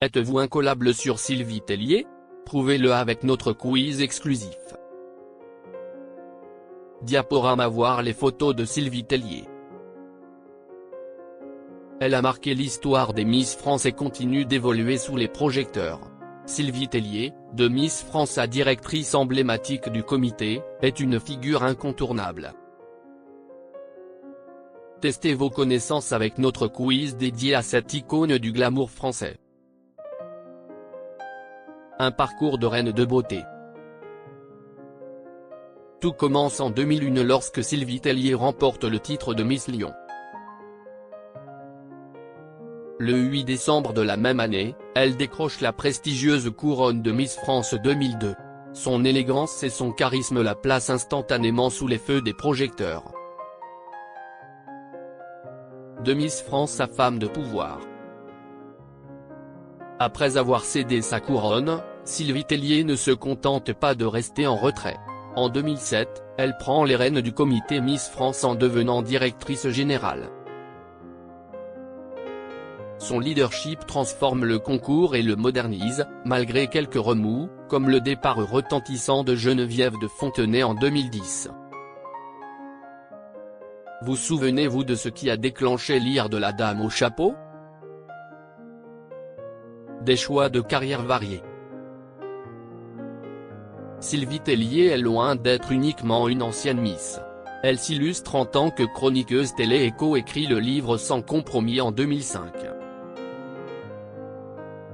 Êtes-vous incollable sur Sylvie Tellier? Prouvez-le avec notre quiz exclusif. Diaporama. Voir les photos de Sylvie Tellier. Elle a marqué l'histoire des Miss France et continue d'évoluer sous les projecteurs. Sylvie Tellier, de Miss France à directrice emblématique du comité, est une figure incontournable. Testez vos connaissances avec notre quiz dédié à cette icône du glamour français. Un parcours de reine de beauté. Tout commence en 2001 lorsque Sylvie Tellier remporte le titre de Miss Lyon. Le 8 décembre de la même année, elle décroche la prestigieuse couronne de Miss France 2002. Son élégance et son charisme la placent instantanément sous les feux des projecteurs. De Miss France à femme de pouvoir. Après avoir cédé sa couronne, Sylvie Tellier ne se contente pas de rester en retrait. En 2007, elle prend les rênes du comité Miss France en devenant directrice générale. Son leadership transforme le concours et le modernise, malgré quelques remous, comme le départ retentissant de Geneviève de Fontenay en 2010. Vous souvenez-vous de ce qui a déclenché l'ire de la dame au chapeau? Des choix de carrière variés. Sylvie Tellier est loin d'être uniquement une ancienne Miss. Elle s'illustre en tant que chroniqueuse télé et co-écrit le livre Sans compromis en 2005.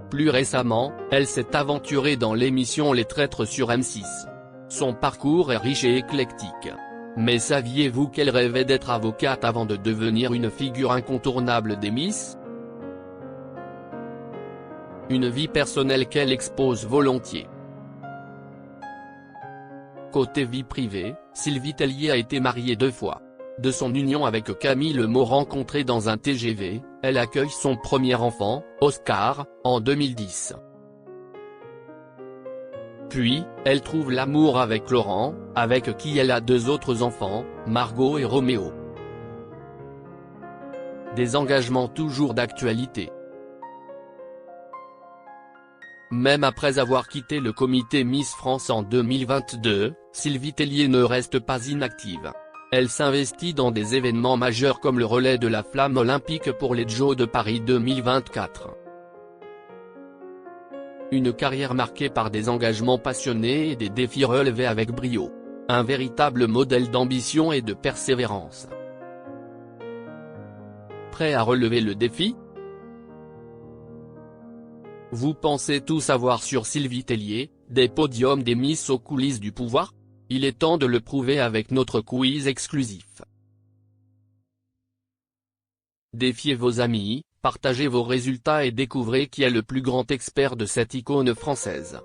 Plus récemment, elle s'est aventurée dans l'émission Les Traîtres sur M6. Son parcours est riche et éclectique. Mais saviez-vous qu'elle rêvait d'être avocate avant de devenir une figure incontournable des Miss? Une vie personnelle qu'elle expose volontiers. Côté vie privée, Sylvie Tellier a été mariée 2 fois. De son union avec Camille Lemot rencontrée dans un TGV, elle accueille son premier enfant, Oscar, en 2010. Puis, elle trouve l'amour avec Laurent, avec qui elle a 2 autres enfants, Margot et Roméo. Des engagements toujours d'actualité. Même après avoir quitté le comité Miss France en 2022, Sylvie Tellier ne reste pas inactive. Elle s'investit dans des événements majeurs comme le relais de la flamme olympique pour les Jeux de Paris 2024. Une carrière marquée par des engagements passionnés et des défis relevés avec brio. Un véritable modèle d'ambition et de persévérance. Prêt à relever le défi? Vous pensez tout savoir sur Sylvie Tellier, des podiums des Miss aux coulisses du pouvoir? Il est temps de le prouver avec notre quiz exclusif. Défiez vos amis, partagez vos résultats et découvrez qui est le plus grand expert de cette icône française.